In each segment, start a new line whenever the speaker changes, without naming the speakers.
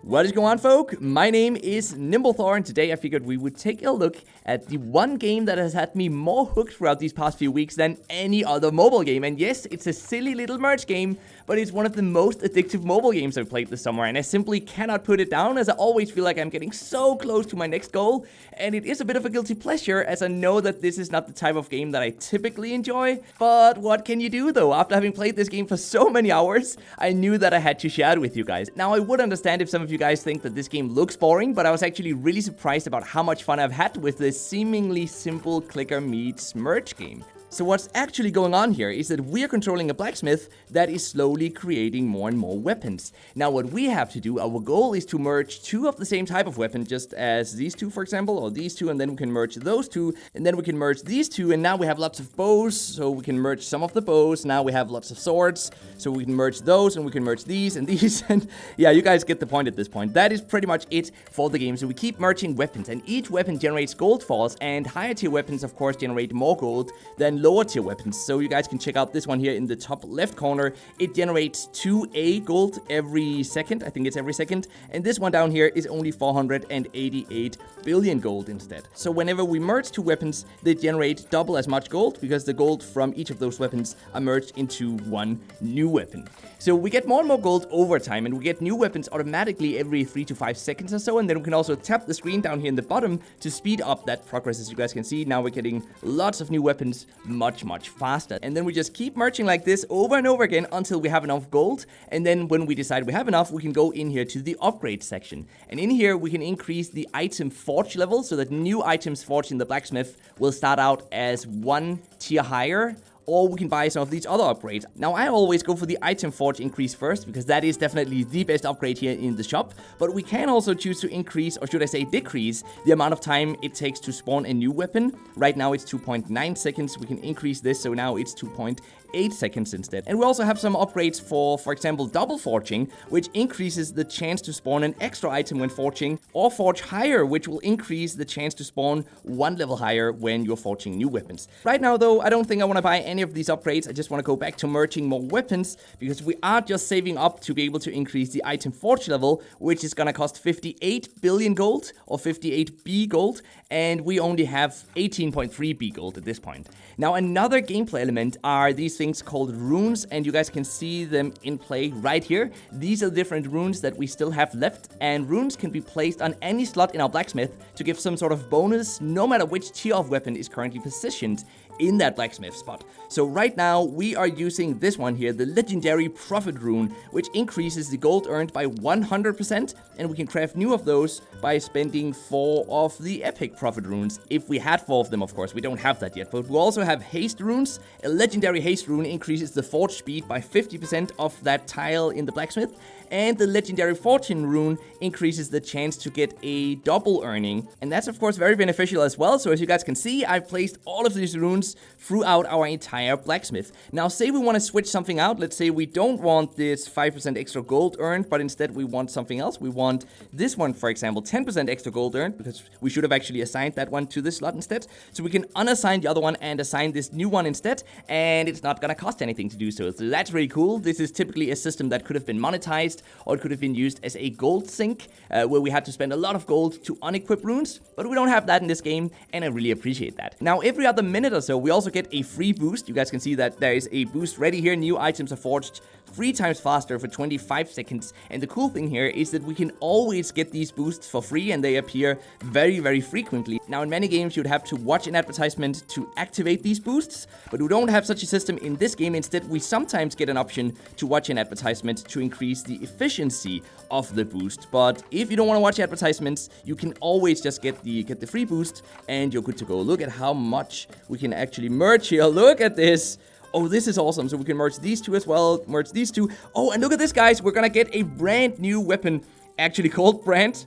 What is going on, folk? My name is NimbleThor, and today I figured we would take a look at the one game that has had me more hooked throughout these past few weeks than any other mobile game. And yes, it's a silly little merge game, but it's one of the most addictive mobile games I've played this summer, and I simply cannot put it down, as I always feel like I'm getting so close to my next goal. And it is a bit of a guilty pleasure, as I know that this is not the type of game that I typically enjoy. But what can you do, though? After having played this game for so many hours, I knew that I had to share it with you guys. Now, I would understand if some of you guys think that this game looks boring, but I was actually really surprised about how much fun I've had with this seemingly simple clicker meets merge game. So what's actually going on here is that we are controlling a blacksmith that is slowly creating more and more weapons. Now what we have to do, our goal is to merge two of the same type of weapon, just as these two, for example, or these two, and then we can merge those two, and then we can merge these two, and now we have lots of bows, so we can merge some of the bows. Now we have lots of swords, so we can merge those, and we can merge these and these, and yeah, you guys get the point at this point. That is pretty much it for the game. So we keep merging weapons, and each weapon generates gold for us, and higher tier weapons, of course, generate more gold than lower tier weapons. So you guys can check out this one here in the top left corner. It generates 2A gold every second. I think it's every second. And this one down here is only 488 billion gold instead. So whenever we merge two weapons, they generate double as much gold, because the gold from each of those weapons are merged into one new weapon. So we get more and more gold over time, and we get new weapons automatically every 3 to 5 seconds or so. And then we can also tap the screen down here in the bottom to speed up that progress. As you guys can see, now we're getting lots of new weapons much faster. And then we just keep merging like this over and over again until we have enough gold. And then when we decide we have enough, we can go in here to the upgrade section. And in here, we can increase the item forge level so that new items forged in the blacksmith will start out as 1 tier higher, or we can buy some of these other upgrades. Now, I always go for the item forge increase first, because that is definitely the best upgrade here in the shop. But we can also choose to increase, or should I say decrease, the amount of time it takes to spawn a new weapon. Right now it's 2.9 seconds. We can increase this, so now it's 2.8 seconds instead. And we also have some upgrades for example, double forging, which increases the chance to spawn an extra item when forging, or forge higher, which will increase the chance to spawn 1 level higher when you're forging new weapons. Right now, though, I don't think I want to buy any of these upgrades. I just want to go back to merging more weapons, because we are just saving up to be able to increase the item forge level, which is gonna cost 58 billion gold, or 58B gold, and we only have 18.3B gold at this point. Now, another gameplay element are these things called runes, and you guys can see them in play right here. These are different runes that we still have left, and runes can be placed on any slot in our blacksmith to give some sort of bonus, no matter which tier of weapon is currently positioned in that blacksmith spot. So right now we are using this one here, the legendary profit rune, which increases the gold earned by 100%, and we can craft new of those by spending 4 of the epic profit runes. If we had 4 of them, of course. We don't have that yet, but we also have haste runes. A legendary haste rune increases the forge speed by 50% of that tile in the blacksmith, and the legendary fortune rune increases the chance to get a double earning, and that's of course very beneficial as well. So as you guys can see, I've placed all of these runes throughout our entire blacksmith. Now, say we want to switch something out. Let's say we don't want this 5% extra gold earned, but instead we want something else. We want this one, for example, 10% extra gold earned, because we should have actually assigned that one to this slot instead. So we can unassign the other one and assign this new one instead, and it's not gonna cost anything to do so. So that's really cool. This is typically a system that could have been monetized, or it could have been used as a gold sink, where we had to spend a lot of gold to unequip runes, but we don't have that in this game, and I really appreciate that. Now, every other minute or so, we also get a free boost. You guys can see that there is a boost ready here. New items are forged 3 times faster for 25 seconds, and the cool thing here is that we can always get these boosts for free, and they appear very frequently. Now, in many games, you'd have to watch an advertisement to activate these boosts, but we don't have such a system in this game. Instead, we sometimes get an option to watch an advertisement to increase the efficiency of the boost. But if you don't want to watch advertisements, you can always just get the free boost, and you're good to go. Look at how much we can actually merge here. Look at this. Oh, this is awesome. So we can merge these two as well, merge these two. Oh, and look at this, guys. We're gonna get a brand new weapon, actually called brand.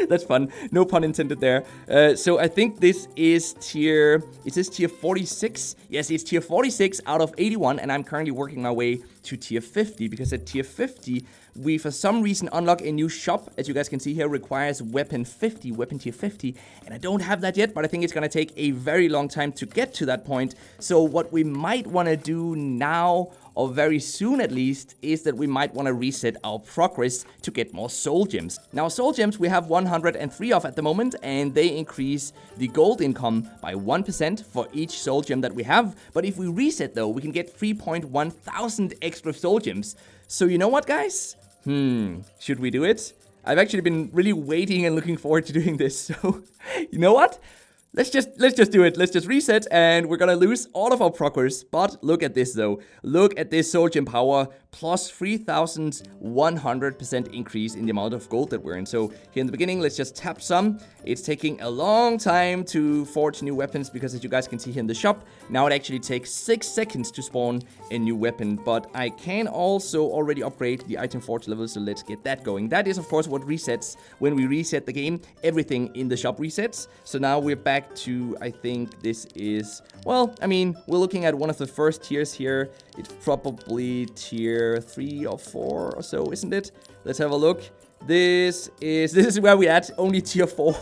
That's fun. No pun intended there. So I think this is tier 46? Yes, it's tier 46 out of 81, and I'm currently working my way to tier 50, because at tier 50, we for some reason unlock a new shop. As you guys can see here, requires weapon tier 50, and I don't have that yet, but I think it's gonna take a very long time to get to that point. So what we might want to do now, or very soon at least, is that we might want to reset our progress to get more soul gems. Now, soul gems we have 103 of at the moment, and they increase the gold income by 1% for each soul gem that we have. But if we reset though, we can get 3.1 thousand extra soul gems. So you know what, guys? Should we do it? I've actually been really waiting and looking forward to doing this. So, you know what? Let's just do it. Let's just reset, and we're gonna lose all of our progress. But look at this though. Look at this soul gem power, plus 3,100% increase in the amount of gold that we're in. So here in the beginning, let's just tap some. It's taking a long time to forge new weapons because, as you guys can see here in the shop, now it actually takes 6 seconds to spawn a new weapon. But I can also already upgrade the item forge level, so let's get that going. That is, of course, what resets when we reset the game. Everything in the shop resets. So now we're back to, I think this is, well, I mean, we're looking at one of the first tiers here. It's probably tier 3 or 4 or so, isn't it? Let's have a look. This is where we at, only tier 4.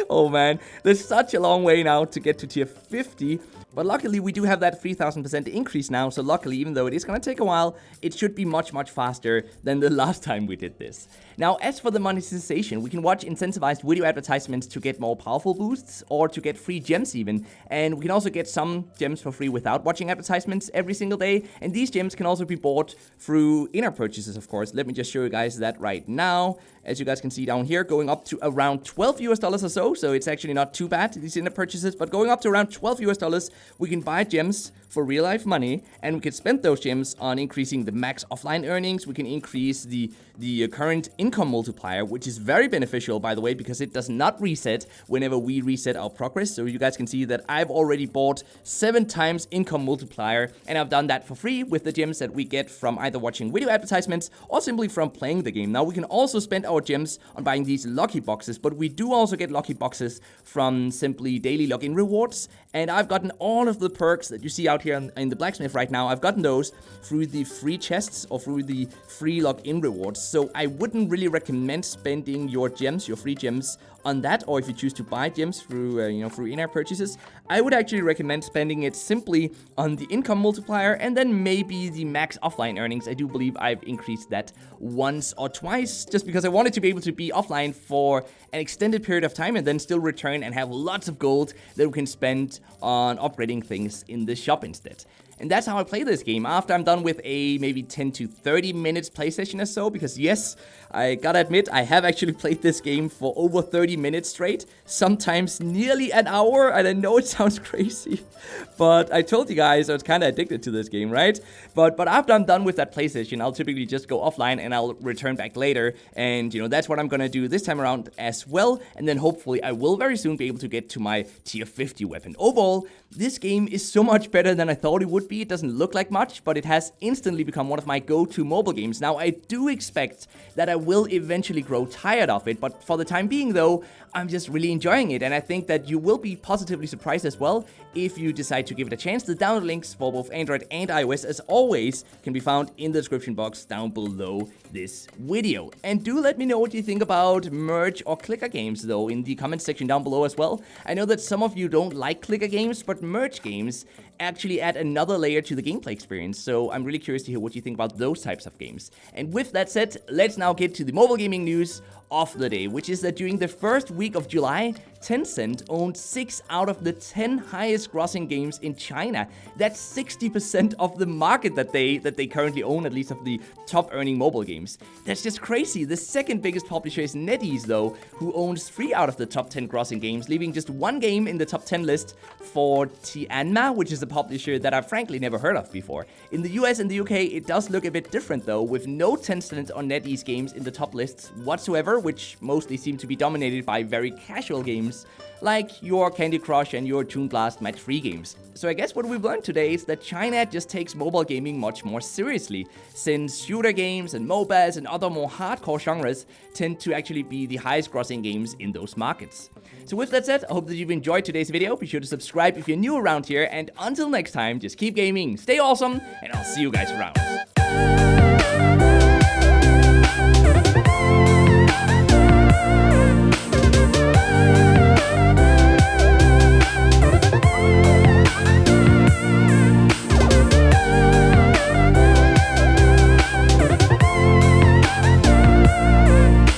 Oh man, there's such a long way now to get to tier 50. But luckily, we do have that 3,000% increase now. So luckily, even though it is going to take a while, it should be much, much faster than the last time we did this. Now, as for the monetization, we can watch incentivized video advertisements to get more powerful boosts or to get free gems even. And we can also get some gems for free without watching advertisements every single day. And these gems can also be bought through in-app purchases, of course. Let me just show you guys that right now. As you guys can see down here, going up to around $12 or so. So it's actually not too bad, these in-app purchases. But going up to around $12, we can buy gems for real life money, and we can spend those gems on increasing the max offline earnings. We can increase the current income multiplier, which is very beneficial, by the way, because it does not reset whenever we reset our progress. So you guys can see that I've already bought 7 times income multiplier, and I've done that for free with the gems that we get from either watching video advertisements or simply from playing the game. Now, we can also spend our gems on buying these lucky boxes, but we do also get lucky boxes from simply daily login rewards, and I've gotten all of the perks that you see out here in the Blacksmith right now. I've gotten those through the free chests or through the free login rewards. So I wouldn't really recommend spending your gems, your free gems, on that, or if you choose to buy gems through, through in-app purchases, I would actually recommend spending it simply on the income multiplier and then maybe the max offline earnings. I do believe I've increased that once or twice, just because I wanted to be able to be offline for an extended period of time and then still return and have lots of gold that we can spend on upgrading things in the shop instead. And that's how I play this game after I'm done with a maybe 10 to 30 minutes play session or so, because yes, I gotta admit, I have actually played this game for over 30 minutes straight, sometimes nearly an hour, and I know it sounds crazy, but I told you guys I was kind of addicted to this game, right? But after I'm done with that play session, I'll typically just go offline and I'll return back later, and that's what I'm gonna do this time around as well, and then hopefully I will very soon be able to get to my tier 50 weapon. Overall, this game is so much better than I thought it would be. It doesn't look like much, but it has instantly become one of my go-to mobile games. Now, I do expect that I will eventually grow tired of it, but for the time being, though, I'm just really enjoying it, and I think that you will be positively surprised as well if you decide to give it a chance. The download links for both Android and iOS, as always, can be found in the description box down below this video. And do let me know what you think about merge or clicker games, though, in the comment section down below as well. I know that some of you don't like clicker games, but merge games actually add another layer to the gameplay experience, so I'm really curious to hear what you think about those types of games. And with that said, let's now get to the mobile gaming news of the day, which is that during the first week of July, Tencent owned 6 out of the 10 highest grossing games in China. That's 60% of the market that they currently own, at least of the top earning mobile games. That's just crazy. The second biggest publisher is NetEase, though, who owns 3 out of the top 10 grossing games, leaving just 1 game in the top 10 list for Tianma, which is a publisher that I've frankly never heard of before. In the US and the UK, it does look a bit different, though, with no Tencent or NetEase games in the top lists whatsoever, which mostly seem to be dominated by very casual games like your Candy Crush and your Toon Blast Match 3 games. So I guess what we've learned today is that China just takes mobile gaming much more seriously, since shooter games and MOBAs and other more hardcore genres tend to actually be the highest grossing games in those markets. So with that said, I hope that you've enjoyed today's video. Be sure to subscribe if you're new around here, and until next time, just keep gaming, stay awesome, and I'll see you guys around.